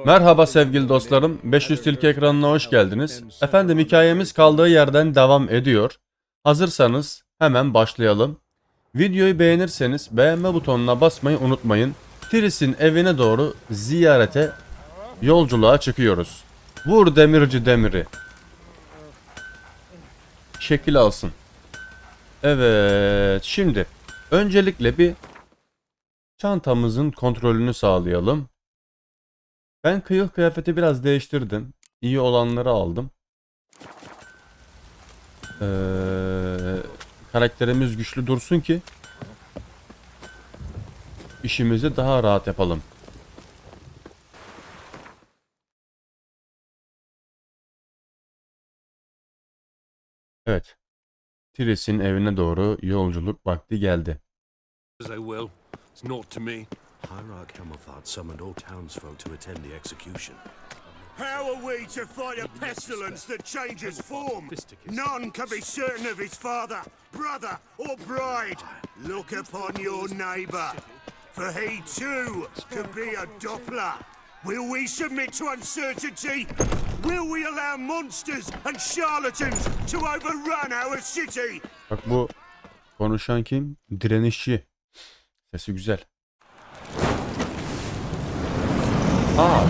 Merhaba sevgili dostlarım, 500 tilki ekranına hoş geldiniz. Efendim hikayemiz kaldığı yerden devam ediyor. Hazırsanız hemen başlayalım. Videoyu beğenirseniz beğenme butonuna basmayı unutmayın. Triss'in evine doğru ziyarete, yolculuğa çıkıyoruz. Vur demirci demiri. Şekil alsın. Evet, şimdi öncelikle bir çantamızın kontrolünü sağlayalım. Ben kıyık kıyafeti biraz değiştirdim. İyi olanları aldım. Karakterimiz güçlü dursun ki işimizi daha rahat yapalım. Evet. Triss'in evine doğru yolculuk vakti geldi. How are we to fight a pestilence that changes form? None can be certain of his father, brother, or bride. Look upon your neighbour, for he too could be a Doppler. Will we submit to uncertainty? Will we allow monsters and charlatans to overrun our city? Bak bu konuşan kim? Direnişçi. Sesi güzel. Aa.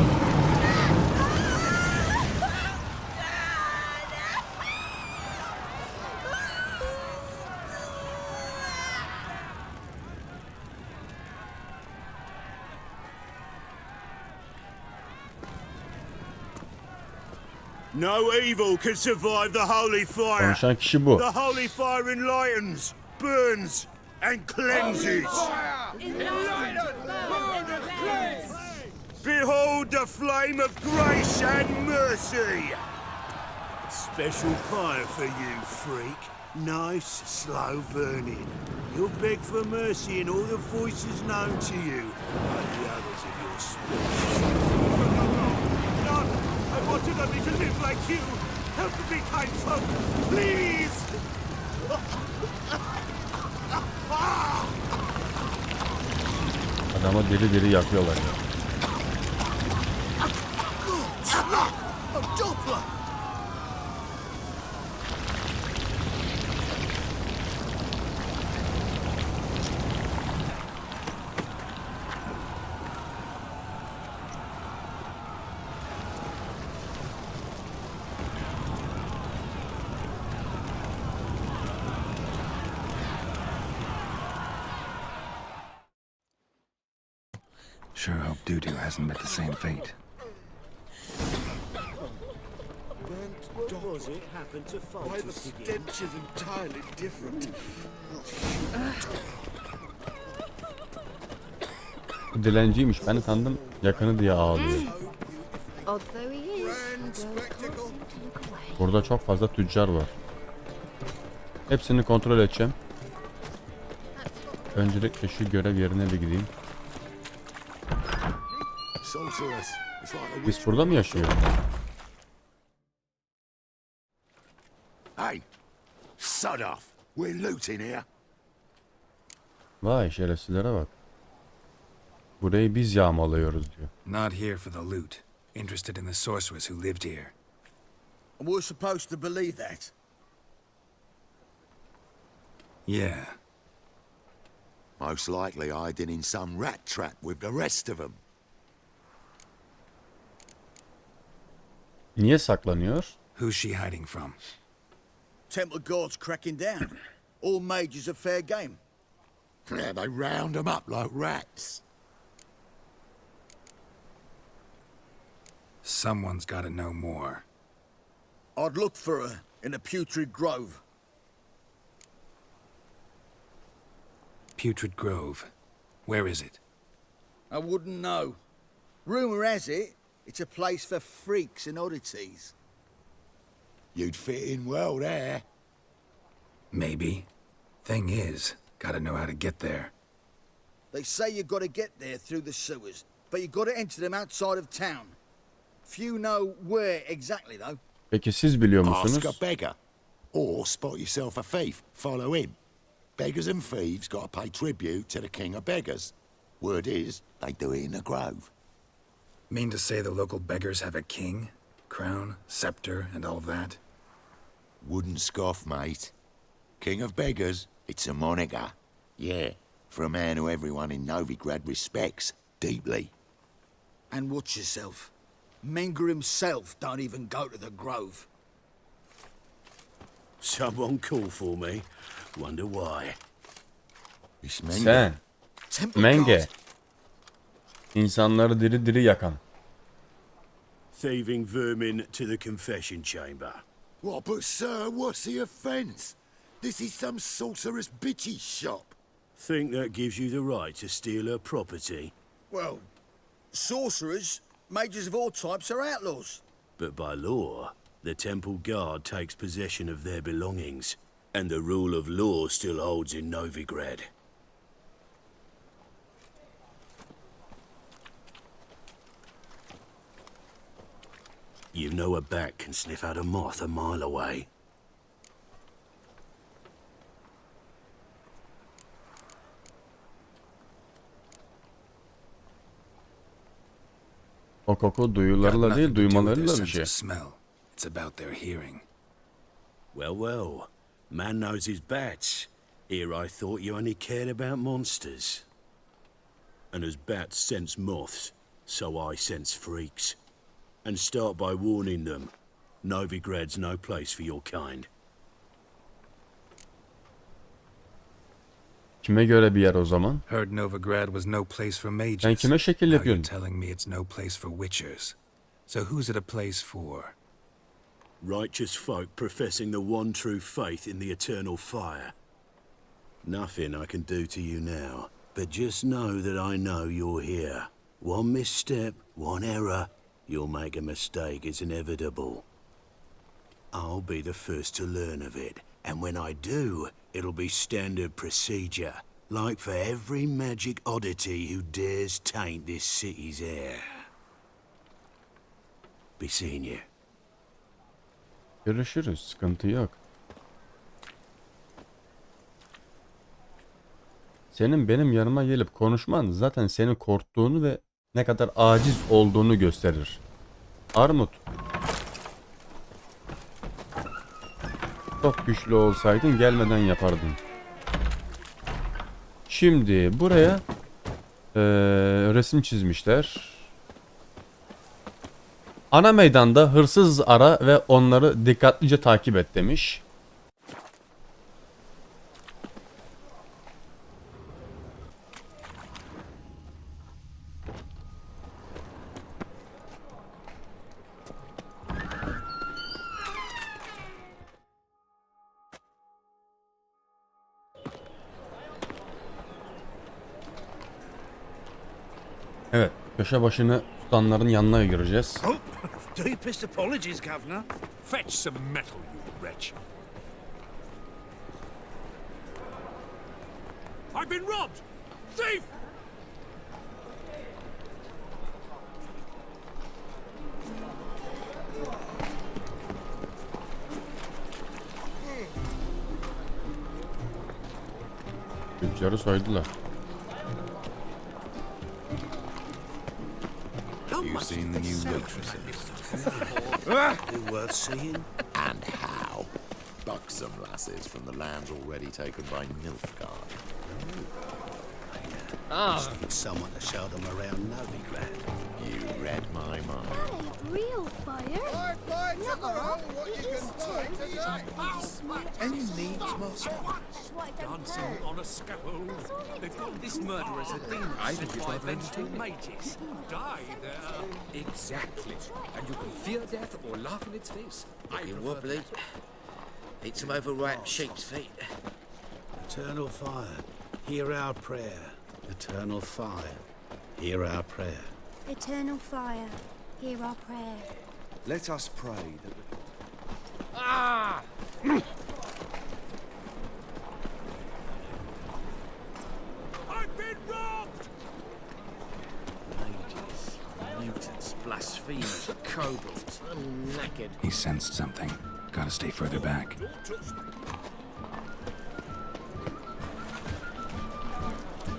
No evil can survive the holy fire. Konuşan kişi bu. The holy fire enlightens, burns, and cleanses. Behold the flame of grace and mercy. Special fire for you, freak. Nice, slow burning. You'll beg for mercy in all the voices known to you by the others of your species. None! I wanted only to live like you! Help me, kind folk! Please! Adamı diri diri yakıyorlar ya. Sure hope Doo-Doo hasn't met the same fate. Does it happen to Why the stench is entirely different. Bu dilenciymiş. Ben sandım yakını diye ağlıyor. Burada çok fazla tüccar var. Hepsini kontrol edeceğim. Öncelikle şu görev yerine bir gideyim. Biz burada mı yaşıyoruz? Hey, sod off. We're looting here. Vay şerefsizlere bak. Burayı biz yağmalıyoruz diyor. Not here for the loot. Interested in the sorceress who lived here. And we're supposed to believe that. Yeah. Most likely hiding in some rat trap with the rest of them. Niye saklanıyor? Who's she hiding from? Temple guards cracking down. All mages are fair game. Yeah, they round them up like rats. Someone's got to know more. I'd look for her in the Putrid Grove. Putrid Grove. Where is it? I wouldn't know. Rumour has it, it's a place for freaks and oddities. You'd fit in well there. Maybe. Thing is, gotta know how to get there. They say you gotta get there through the sewers, but you gotta enter them outside of town. Few know where exactly though. Peki siz biliyor Ask musunuz? a beggar. Or spot yourself a thief. Follow him. Beggars and thieves gotta pay tribute to the king of beggars. Word is, they do it in the grove. Mean to say the local beggars have a king, crown, scepter, and all that? Wouldn't scoff, mate. King of beggars, it's a moniker. Yeah, for a man who everyone in Novigrad respects deeply. And watch yourself. Menger himself don't even go to the grove. Someone call for me. Wonder why. It's Menger. Sen. Temple Menge. guard. İnsanları diri diri yakan. Thieving vermin to the confession chamber. What, but sir, what's the offence? This is some sorcerer's bitchy shop. Think that gives you the right to steal her property? Well, sorcerers, mages of all types are outlaws. But by law, the temple guard takes possession of their belongings, and the rule of law still holds in Novigrad. You know a bat can sniff out a moth a mile away. O koku Got duyularıyla nothing değil, to do with their duymalarıyla bir sense şey. of smell. It's about their hearing. Well, well, man knows his bats. Here I thought you only cared about monsters. And as bats sense moths, so I sense freaks. And start by warning them, Novigrad's no place for your kind. Kime göre bir yer o zaman? Heard Novigrad was no place for mages. Sen kime şekil Now you're yapıyorsun? telling me it's no place for witchers. So who's it a place for? Righteous folk professing the one true faith in the eternal fire. Nothing I can do to you now, but just know that I know you're here. One misstep, one error, you'll make a mistake, it's inevitable. I'll be the first to learn of it, and when I do, it'll be standard procedure, like for every magic oddity who dares taint this city's air. Be seeing you. Görüşürüz, sıkıntı yok. Senin benim yanıma gelip konuşman zaten senin korktuğunu ve ne kadar aciz olduğunu gösterir. Armut. Çok güçlü olsaydın gelmeden yapardın. Şimdi buraya resim çizmişler. Ana meydanda hırsız ara ve onları dikkatlice takip et demiş. Evet, köşe başını tutanların yanına gireceğiz. Oh, deepest apologies, Governor. Fetch some metal, you wretch. I've been robbed! Thief! Tüccarı soydular. You've seen the new waitresses. They're worth seeing. And how? Buxom lasses from the lands already taken by Nilfgaard. Need someone to show them around Novigrad. You read my mind. Real fire? Any needs, master? Dancing on a scaffold. They've got this murderer as a demon. I think it's not meant to mages. Die there. Exactly. And you can fear death or laugh in its face. Looking wobbly. Need some overripe sheep's feet. Eternal fire, hear our prayer. Eternal fire, hear our prayer. Eternal fire, hear our prayer. Let us pray that I've been robbed! Mages, mutants, blasphemers, kobolds. I'm knackered. He sensed something. Gotta stay further back.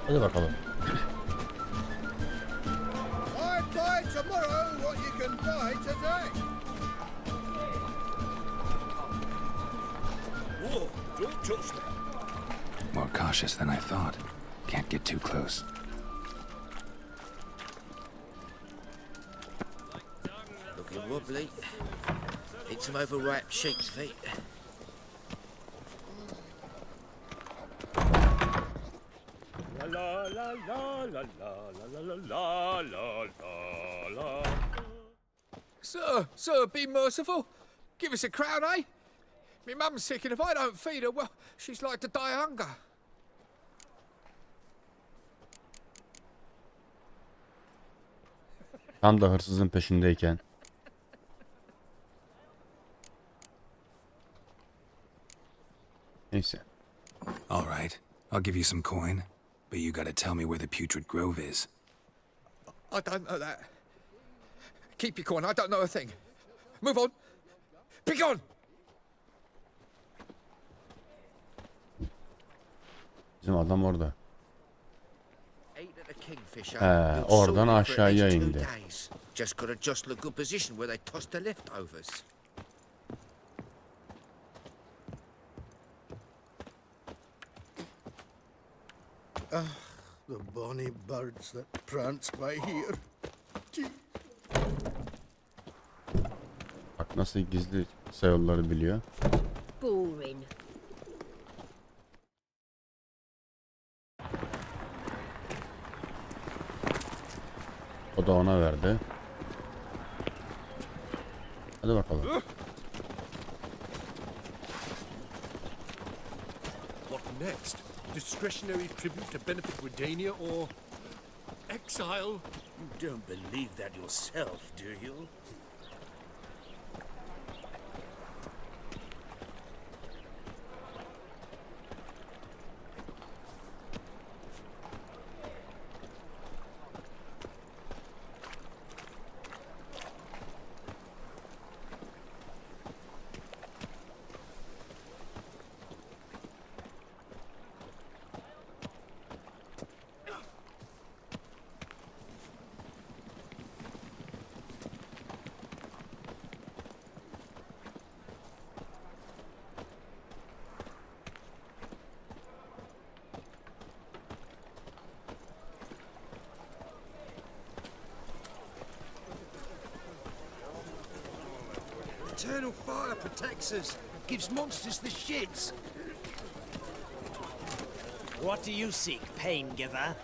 Hadi bakalım. tomorrow what you can buy today. Whoa, don't touch that. More cautious than I thought. Can't get too close. Looking wobbly. Need some overripe sheep's feet. La la la la la la la la la la la. Sir, be merciful. Give us a crown, eh? Me mum's sick, and if I don't feed her, well, she's like to die of hunger. Tam da hırsızın peşindeyken. Neyse. All right, I'll give you some coin, but you gotta tell me where the putrid grove is. I don't know that. Keep your coin, I don't know a thing. Move on. Be gone! Bizim adam orada. Ate at the Kingfisher. He, You'll oradan sort it for at aşağıya least 2 indi. days. Just got a jostler good position where they toss the leftovers. The bonny birds that prance by here. Bak nasıl gizli kısa yolları biliyor. Boring. O da ona verdi. Hadi bakalım. What next? Discretionary tribute to benefit Redania or exile? You don't believe that yourself, do you? Eternal fire protects us. Gives monsters the shits. What do you seek, pain giver?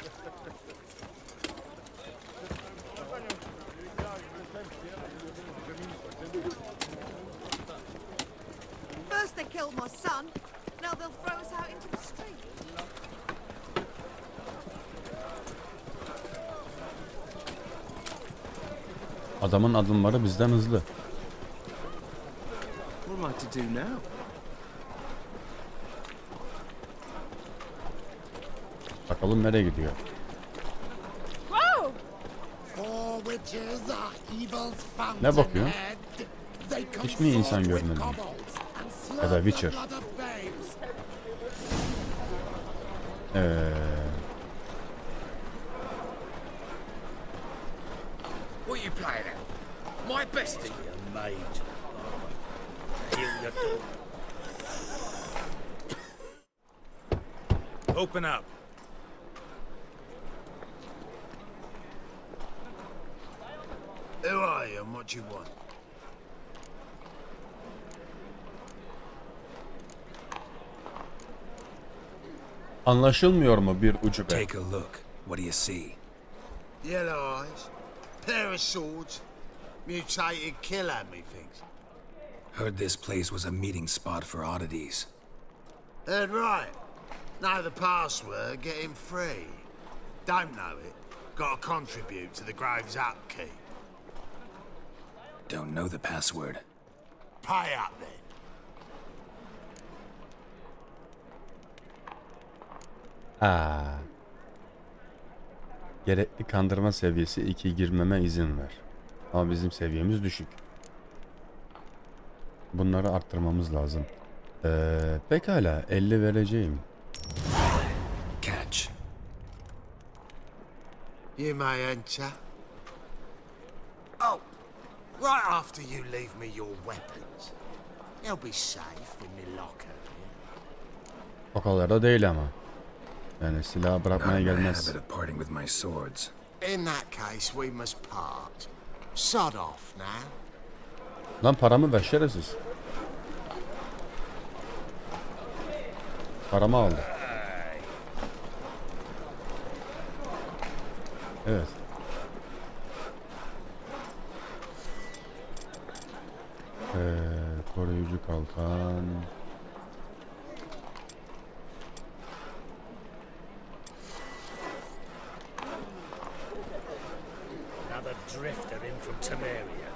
First they killed my son, now they'll throw us out into the street. Adamın adımları bizden hızlı. What am I to do now? Bakalım nereye gidiyor. Ne bakıyor? Hiç mi insan görmedin? Ya da Witcher. What are you playing at? My bestie. Mate. Heal your door. Open up. Who are you and what you want? Anlaşılmıyor mu bir ucu be? Take a look. What do you see? Yellow eyes, pair of swords, mutated killer, methinks. Heard this place was a meeting spot for oddities. Heard right. Know the password, get him free. Don't know it, gotta contribute to the grove's upkeep. Don't know the password. Pay up then. Ha. Gerekli kandırma seviyesi 2 girmeme izin ver. Ama bizim seviyemiz düşük. Bunları arttırmamız lazım. Pekala 50 vereceğim. Catch. You may enter. Right after you leave me your weapons. They'll be safe in my locker. O kadar da değil ama. Yani silah Not bırakmaya in the gelmez. habit of parting with my swords. In that case, we must part. Sod off now. Lan paramı ver şerefsiz. Paramı aldı. Evet. Koruyucu kalkan. Another drifter in from Temeria.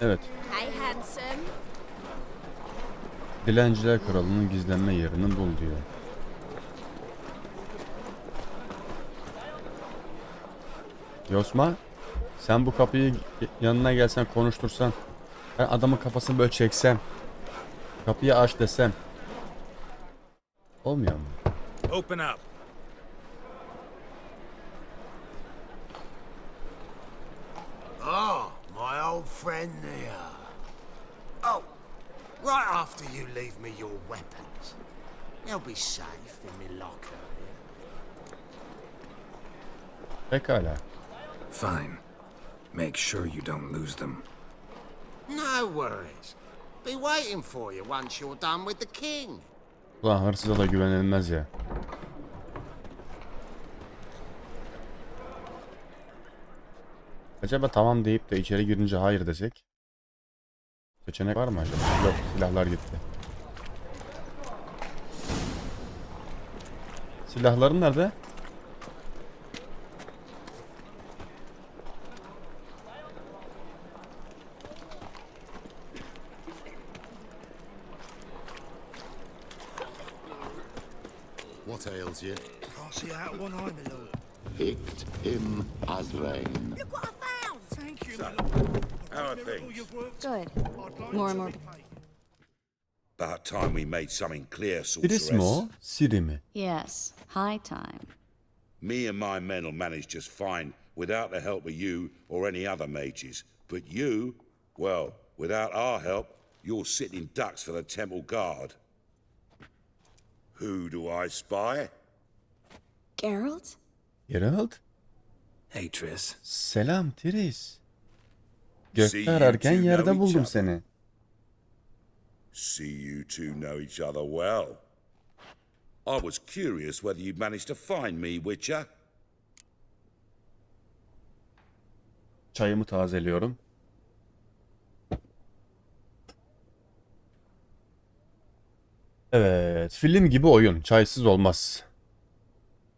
Evet. Hey, handsome. Dilenciler Kralı'nın gizlenme yerini bul diyor. Yosma, sen bu kapıyı yanına gelsen konuştursan, ben adamın kafasını böyle çeksem, kapıyı aç desem, olmuyor mu? Open up. Oh, my old friend there. Oh, right after you leave me your weapons. They'll be safe in my locker. Pekala. Fine. Make sure you don't lose them. No worries. Be waiting for you once you're done with the king. Ulan hırsıza da güvenilmez ya. Acaba tamam deyip de içeri girince hayır desek? Seçenek var mı acaba? Yok, silahlar gitti. Silahların nerede? What ails you? Can't see out one eye, my lord. Picked him as rain. Look what I found! Thank you, my lord. How are things? Good. More and more. About time we made something clear, Triss mi o? sorceress. Siri mi? Yes, high time. Me and my men will manage just fine without the help of you or any other mages. But you, well, without our help, you're sitting ducks for the temple guard. Who do I spy? Geralt? Geralt? Hey, Triss. Selam Triss. See Gökte you ararken two yerde know each buldum other. seni. See you two know each other well. I was curious whether you'd managed to find me, Witcher. Çayımı tazeliyorum. Evet, film gibi oyun. Çaysız olmaz.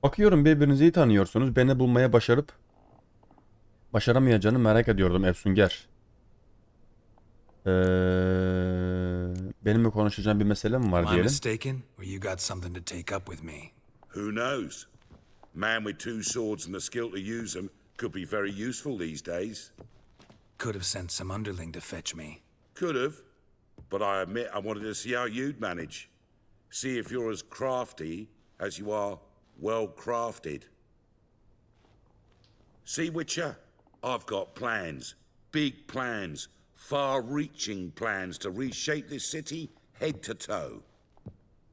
Bakıyorum birbirinizi iyi tanıyorsunuz. Beni bulmaya başaramayacağını merak ediyordum Efsunger. Benimle konuşacağım bir mesele mi var Am I diyelim. mistaken, or you got something to take up with me? Who knows? Man with two swords and the skill to use them could be very useful these days. Could have sent some underling to fetch me. Could have, but I admit I wanted to see how you'd manage. See if you're as crafty as you are well crafted. See, Witcher, I've got plans, big plans, far-reaching plans to reshape this city head to toe.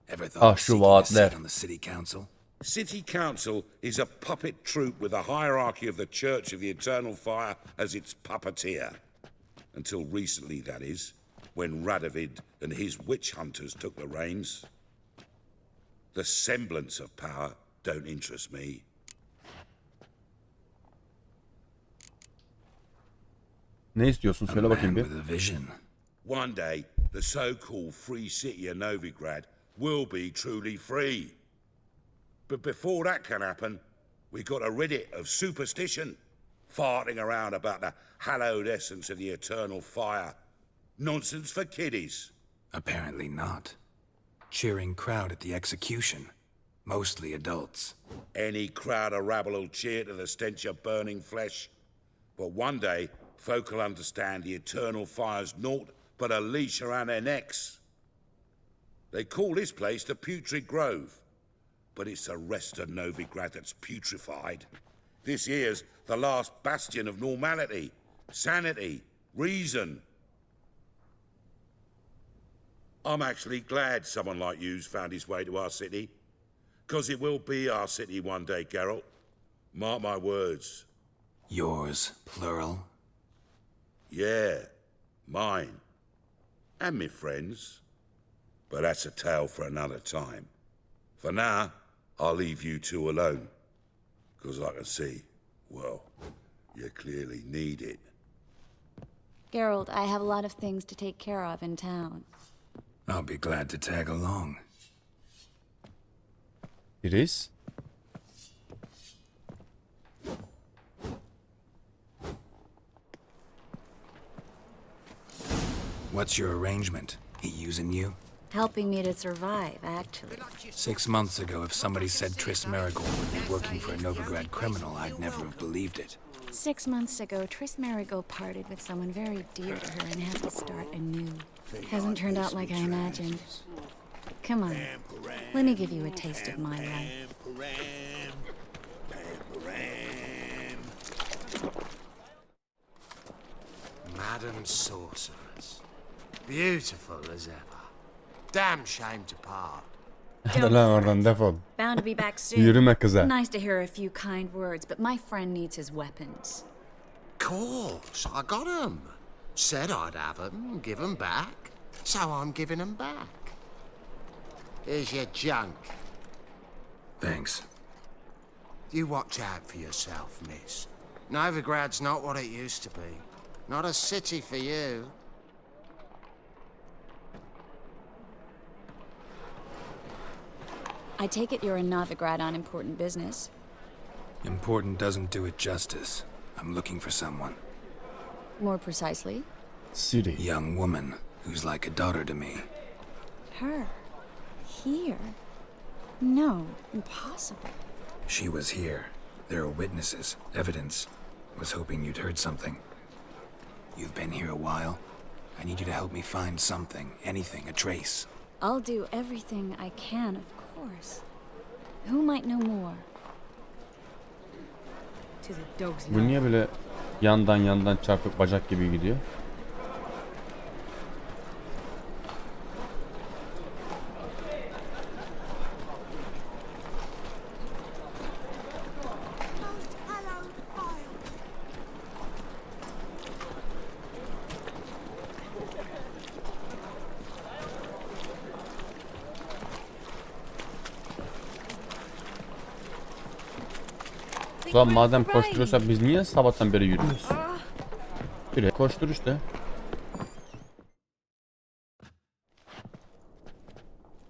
Ever thought of şu seeking a vaatler. seat on the city council? City Council is a puppet troupe with a hierarchy of the Church of the Eternal Fire as its puppeteer. Until recently, that is, when Radovid and his witch hunters took the reins. The semblance of power don't interest me. Ne istiyorsun? Söyle bakayım bir. With a vision. One day, the so-called free city of Novigrad will be truly free. But before that can happen, we got to rid it of superstition, farting around about the hallowed essence of the eternal fire. Nonsense for kiddies. Apparently not. Cheering crowd at the execution. Mostly adults. Any crowd of rabble will cheer to the stench of burning flesh. But one day, folk will understand the eternal fire's naught but a leash around their necks. They call this place the Putrid Grove, but it's the rest of Novigrad that's putrefied. This here's the last bastion of normality, sanity, reason. I'm actually glad someone like you's found his way to our city, 'cause it will be our city one day, Geralt. Mark my words. Yours, plural? Yeah, mine. And me friends. But that's a tale for another time. For now, I'll leave you two alone. 'Cause I can see, well, you clearly need it. Geralt, I have a lot of things to take care of in town. I'll be glad to tag along. Triss. What's your arrangement? He using you? Helping me to survive, actually. 6 months ago, if somebody said Triss Marigold would be working for a Novigrad criminal, I'd never have believed it. 6 months ago, Triss Marigold parted with someone very dear to her and had to start anew. Hasn't turned out like I imagined. Come on, let me give you a taste of my life. Madam Sorceress. Beautiful as ever. Damn shame to part. Hadi lan oradan defol. Bound to be back soon. Yürüme kıza. Nice to hear a few kind words, but my friend needs his weapons. Course, I got 'em. Said I'd have 'em, give 'em back. So I'm giving 'em back. Here's your junk. Thanks. You watch out for yourself, miss. Novigrad's not what it used to be. Not a city for you. I take it you're in Novigrad on important business. Important doesn't do it justice. I'm looking for someone. More precisely? City. Young woman who's like a daughter to me. Her? Here? No, impossible. She was here. There are witnesses, evidence. Was hoping you'd heard something. You've been here a while. I need you to help me find something, anything, a trace. I'll do everything I can, of course. Who might know more? Bu niye böyle yandan çarpık bacak gibi gidiyor? Ulan madem koşturuyorsa biz niye sabahtan beri yürüyoruz? Bire koştur işte.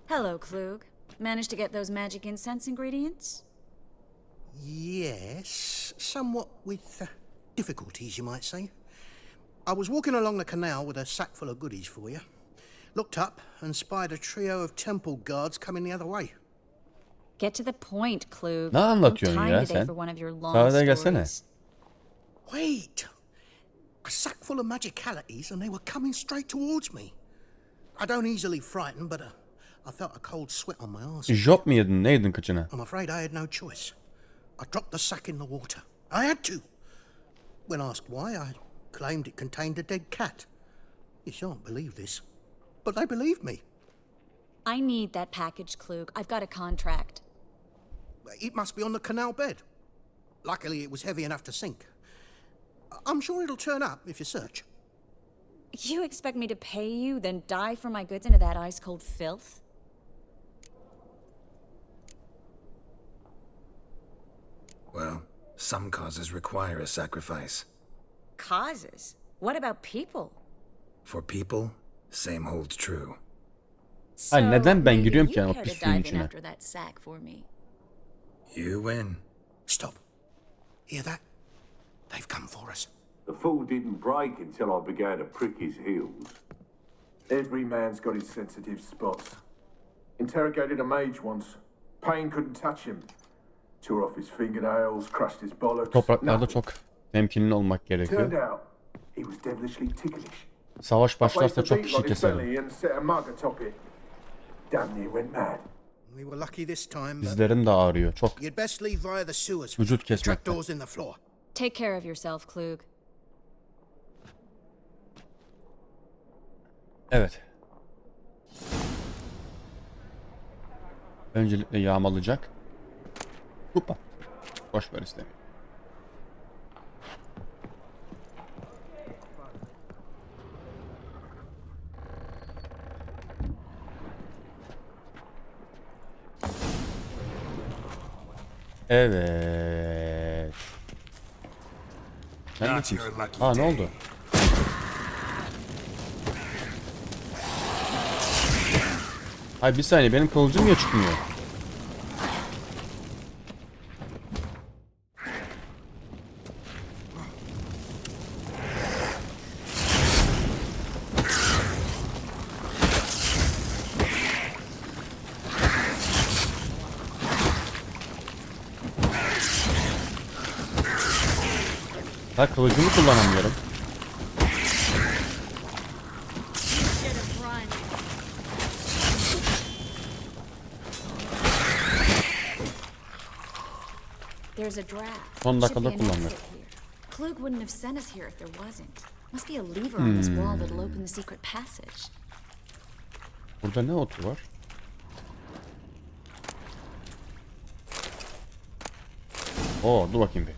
Hello, Klug. Managed to get those magic incense ingredients? Yes, somewhat with difficulties, you might say. I was walking along the canal with a sack full of goodies for you. Looked up and spied a trio of temple guards coming the other way. Get to the point, Klug. Ne anlatıyorsun No time ya today sen? for one of your long Sağda gelsene. stories. Wait! A sack full of magicalities and they were coming straight towards me. I don't easily frighten, but I felt a cold sweat on my arse. Job mu yedin? Ne yedin kıçına? I'm afraid I had no choice. I dropped the sack in the water. I had to. When asked why, I claimed it contained a dead cat. You shan't believe this, but they believed me. I need that package, Klug. I've got a contract. It must be on the canal bed. Luckily, it was heavy enough to sink. I'm sure it'll turn up if you search. You expect me to pay you, then dive for my goods into that ice-cold filth? Well, some causes require a sacrifice. Causes? What about people? For people, same holds true. Ay neden ben maybe giriyorum you ki yani o care to pisliğin dive in içine? after that sack for me. You win. Stop. Hear that? They've come for us. The fool didn't break until I began to prick his heels. Every man's got his sensitive spots. Interrogated a mage once. Pain couldn't touch him. Tore off his fingernails, crushed his bollocks. Topraklarda çok temkinli olmak gerekiyor. Turned out he was devilishly ticklish. Savaş başlarsa çok kişi keserim. Dizlerim de ağrıyor. Çok vücut kesmekten. Take care of yourself, Klug. Evet. Öncelikle yağmalayacak. Hoppa. Boş ver istemiyorum. Evet. Sen de kimsin? Aa, ne oldu? Hayır, bir saniye, benim kılıcım ya çıkmıyor. Ha, kılıcımı kullanamıyorum. Son dakikada kullanmıyorum. Klug wouldn't have sent us here if there wasn't. Must be a lever on this wall that'll open the secret passage. Burada ne otu var? Oo, dur bakayım bir.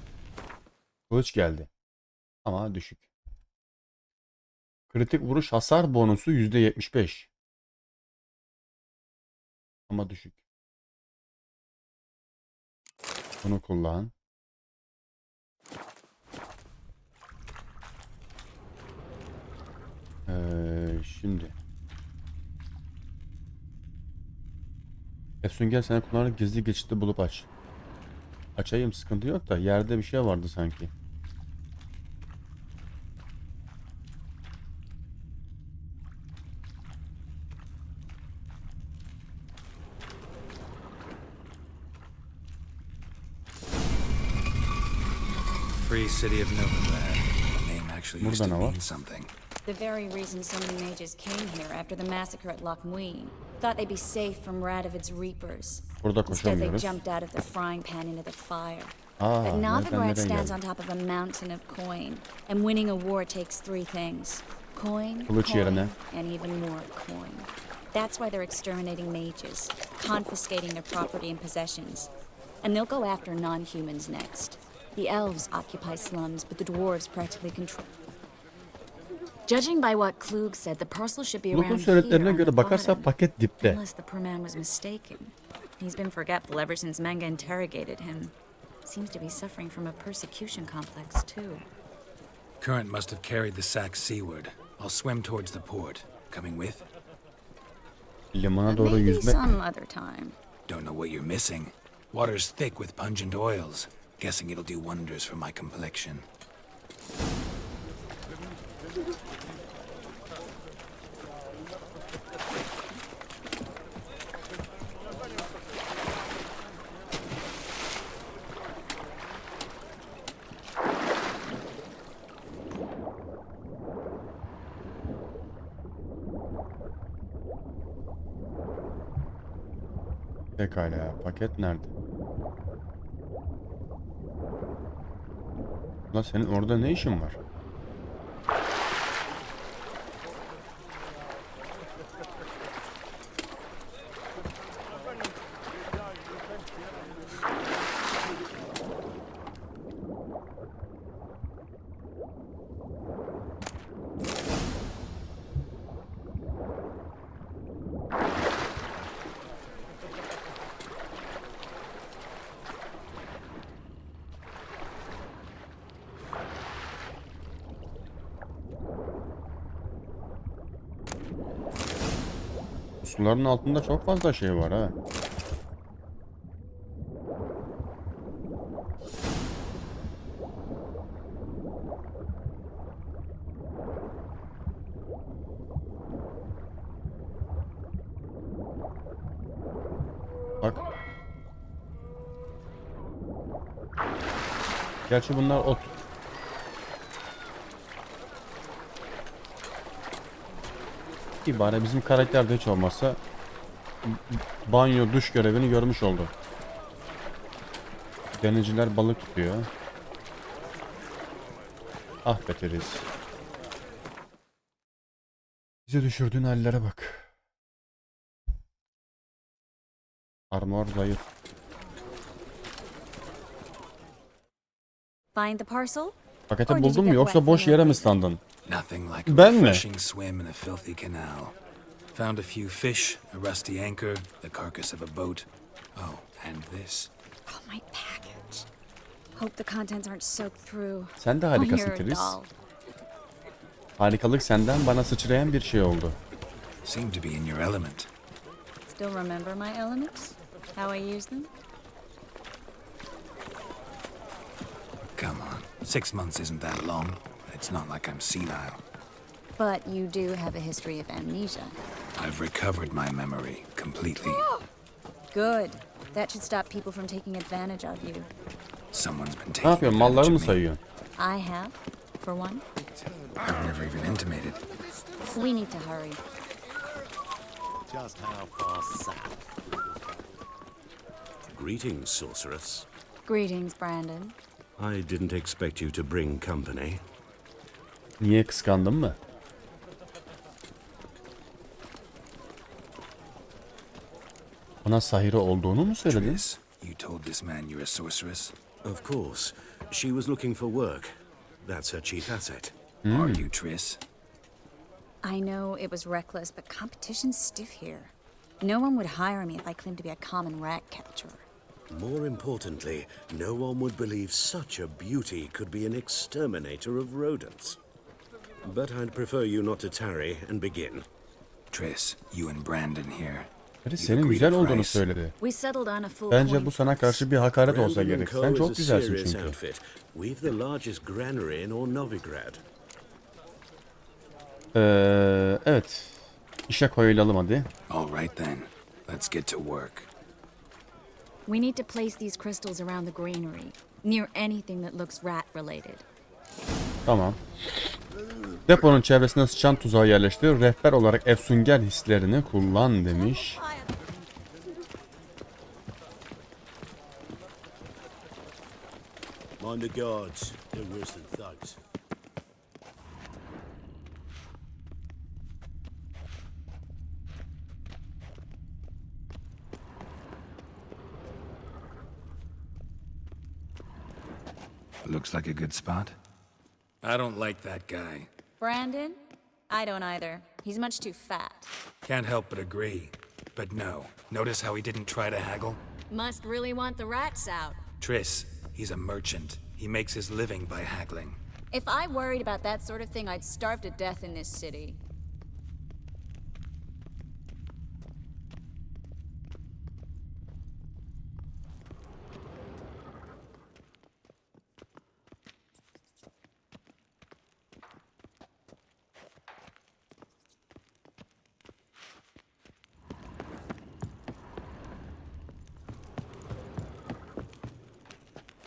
Kılıç geldi. Ama düşük. Kritik vuruş hasar bonusu %75. Ama düşük. Bunu kullan. Şimdi. Efsun, gel, sen kullanarak gizli geçitte bulup aç. Açayım, sıkıntı yok da yerde bir şey vardı sanki. Free city of Novigrad. The name actually used to mean something. The very reason so many mages came here after the massacre at Loch Muin. Thought they'd be safe from Radovid's reapers. Instead they jumped out of the frying pan into the fire. But Novigrad stands on top of a mountain of coin. And winning a war takes three things. Coin, coin, and even more coin. That's why they're exterminating mages, confiscating their property and possessions. And they'll go after non-humans next. The elves occupy slums, but the dwarves practically control. Judging by what Klug said, the parcel should be around here on the bottom, unless the poor man was mistaken. He's been forgetful ever since Manga interrogated him. Seems to be suffering from a persecution complex, too. Current must have carried the sack seaward. I'll swim towards the port. Coming with? Maybe some other time. Don't know what you're missing. Water's thick with pungent oils. Guessing it'll do wonders for my complexion. Pekala, paket nerede? Lan senin orada ne işin var? Suların altında çok fazla şey var ha. Gerçi bunlar ot. İyi bari bizim karakter de hiç olmazsa banyo duş görevini görmüş oldu. Denizciler balık tutuyor. Ah be Triss. Bizi düşürdüğün hallere bak. Armor zayıf. Find the parcel? Paketi buldun mu yoksa boş yere mi ıslandın? Nothing like a Ben mi? refreshing swim in a filthy canal. Found a few fish, a rusty anchor, the carcass of a boat. Oh, and this. Oh, my package. Hope the contents aren't soaked through. Sen de Oh, harikasın you're a Triss. doll. Harikalık senden bana sıçrayan bir şey oldu. Seem to be in your element. Still remember my elements? How I use them? Come on, 6 months isn't that long. It's not like I'm senile. But you do have a history of amnesia. I've recovered my memory completely. Good. That should stop people from taking advantage of you. Someone's been Ne taking yapıyorsun? advantage Malları mı of me. sayıyorsun? I have, for one. I've never even intimated. We need to hurry. Just how far south? Greetings, sorceress. Greetings, Brandon. I didn't expect you to bring company. Niye kıskandın mı? Ona sahiri olduğunu mu söyledin? Triss, you told this man you're a sorceress? Of course. She was looking for work. That's her chief asset. Are you Triss? I know it was reckless, but competition's stiff here. No one would hire me if I claimed to be a common rat catcher. More importantly, no one would believe such a beauty could be an exterminator of rodents. But I'd prefer you not to tarry and begin. Triss, you and Brandon here. Triss senin güzel olduğunu söyledi. We settled on a full Bence coin. bu sana karşı bir hakaret olsa Brandon gerek. Co. Sen is çok a güzelsin serious çünkü. outfit. We've the largest granary in all Novigrad. Evet. İşe koyulalım hadi. All right then, let's get to work. We need to place these crystals around the granary, near anything that looks rat-related. Tamam. Deponun çevresine sıçan tuzağı yerleştir. Rehber olarak efsunger hislerini kullan demiş. Mind the guards. They're worse than thugs. Looks like a good spot. I don't like that guy. Brandon? I don't either. He's much too fat. Can't help but agree. But no, notice how he didn't try to haggle? Must really want the rats out. Triss, he's a merchant. He makes his living by haggling. If I worried about that sort of thing, I'd starve to death in this city.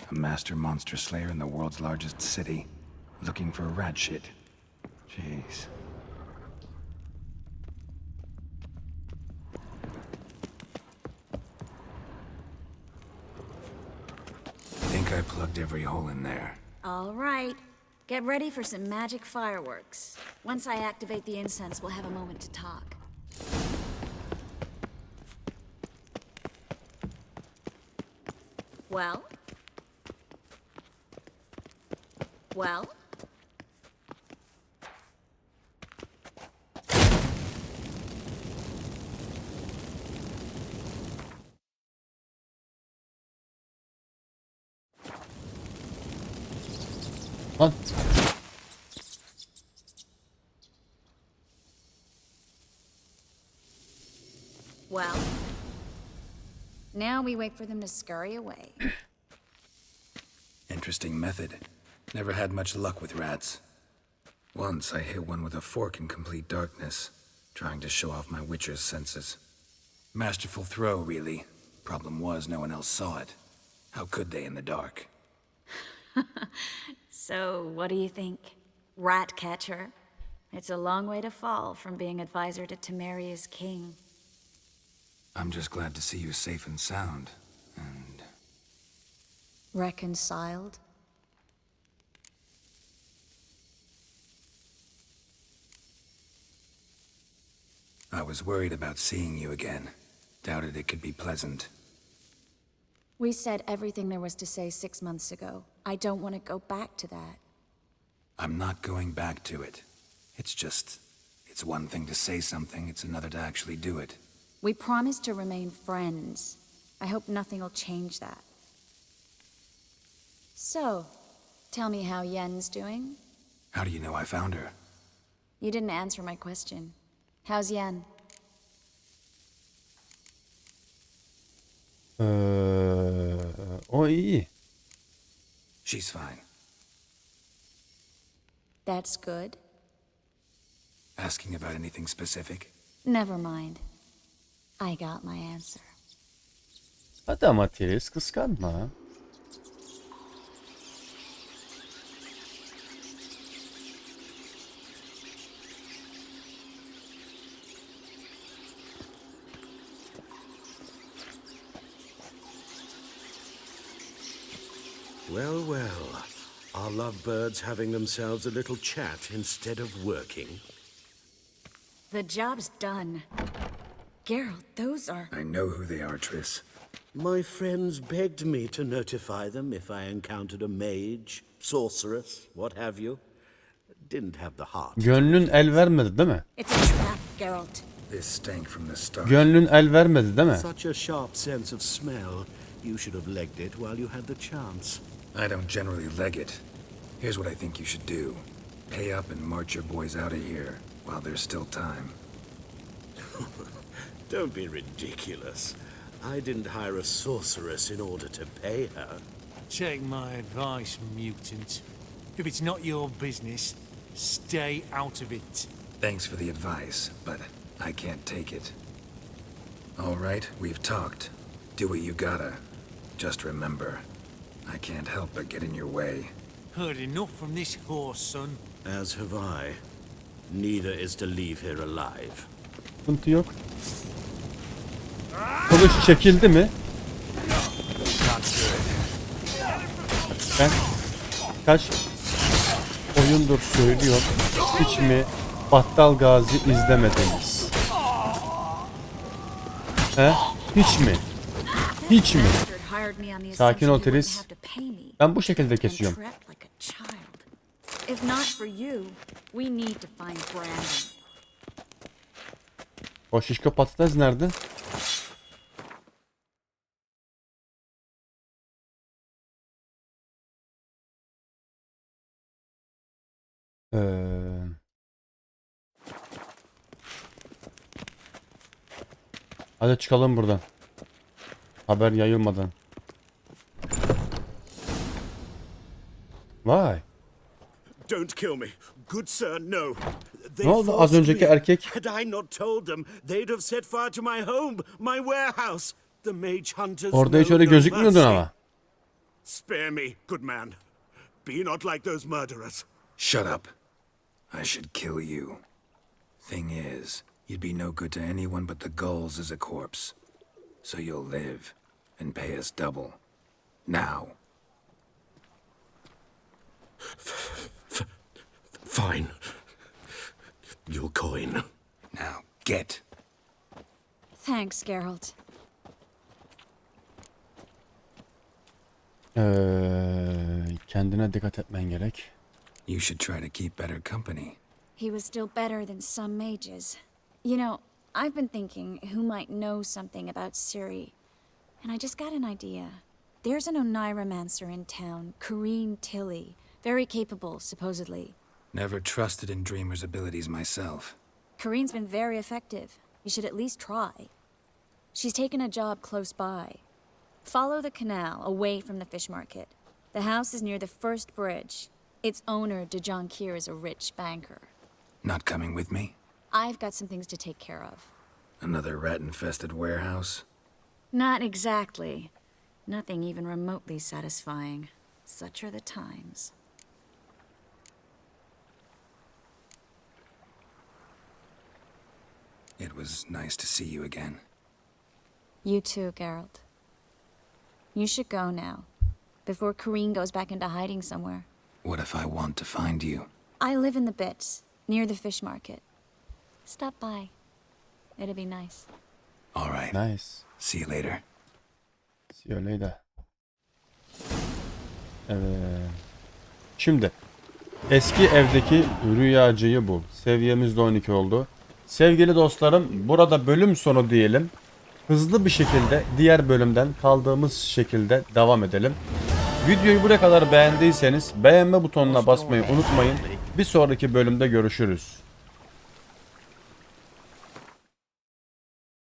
A master monster slayer in the world's largest city, looking for rat shit. Jeez. Think I plugged every hole in there. All right. Get ready for some magic fireworks. Once I activate the incense, we'll have a moment to talk. Well? Well? Lan. Well? Now we wait for them to scurry away. Interesting method. Never had much luck with rats. Once I hit one with a fork in complete darkness, trying to show off my witcher's senses. Masterful throw, really. Problem was, no one else saw it. How could they in the dark? So, what do you think? Rat catcher? It's a long way to fall from being advisor to Temeria's king. I'm just glad to see you safe and sound, and... Reconciled? I was worried about seeing you again. Doubted it could be pleasant. We said everything there was to say 6 months ago. I don't want to go back to that. I'm not going back to it. It's just... It's one thing to say something, it's another to actually do it. We promised to remain friends. I hope nothing will change that. So, tell me how Yen's doing? How do you know I found her? You didn't answer my question. How's Yen? O iyi. She's fine. That's good. Asking about anything specific? Never mind. I got my answer. Hadi ama Triss, kıskanma. Well, well. Are lovebirds having themselves a little chat instead of working? The job's done. Geralt, those are... I know who they are, Triss. My friends begged me to notify them if I encountered a mage, sorceress, what have you. Didn't have the heart. Gönlün el vermedi değil mi? It's a trap, Geralt. This stank from the start. Gönlün el vermedi değil mi? Such a sharp sense of smell. You should have legged it while you had the chance. I don't generally leg it. Here's what I think you should do. Pay up and march your boys out of here while there's still time. Don't be ridiculous. I didn't hire a sorceress in order to pay her. Take my advice, mutant. If it's not your business, stay out of it. Thanks for the advice, but I can't take it. All right, we've talked. Do what you gotta. Just remember, I can't help but get in your way. Heard enough from this horse, son. As have I. Neither is to leave here alive. Sıkıntı yok. Kılıç çekildi mi? Ben kaç oyundur söylüyorum. Hiç mi Battal Gazi izlemediniz? He? Hiç mi? Hiç mi? Sakin ol Triss. Ben bu şekilde kesiyorum. If not for you, we need to find Brandon. O şişko patates nerede? Hadi çıkalım buradan. Haber yayılmadan. Vay. Don't kill me. Good sir, no. Ne oldu az önceki erkek? Had I not told them, they'd have set fire to my home, my warehouse. The mage hunters. Orada hiç öyle gözükmüyordun ama. Spare me, good man. Be not like those murderers. Shut up. I should kill you. Thing is, you'd be no good to anyone but the gulls as a corpse. So you'll live and pay us double. Now. Fine. Your coin. Now, get. Thanks, Geralt. Kendine dikkat etmen gerek. You should try to keep better company. He was still better than some mages. You know, I've been thinking who might know something about Ciri. And I just got an idea. There's an Oneiromancer in town, Corrine Tilly. Very capable, supposedly. Never trusted in Dreamer's abilities myself. Corrine's been very effective. You should at least try. She's taken a job close by. Follow the canal, away from the fish market. The house is near the first bridge. Its owner, Dejon Kier, is a rich banker. Not coming with me? I've got some things to take care of. Another rat-infested warehouse? Not exactly. Nothing even remotely satisfying. Such are the times. It was nice to see you again. You too, Geralt. You should go now, before Kareen goes back into hiding somewhere. What if I want to find you? I live in the bits, near the fish market. Stop by. It'd be nice. All right. Nice. See you later. See you later. Evet. Şimdi eski evdeki rüyacıyı bul. Seviyemiz de 12 oldu. Sevgili dostlarım, burada bölüm sonu diyelim. Hızlı bir şekilde diğer bölümden kaldığımız şekilde devam edelim. Videoyu buraya kadar beğendiyseniz beğenme butonuna basmayı unutmayın. Bir sonraki bölümde görüşürüz.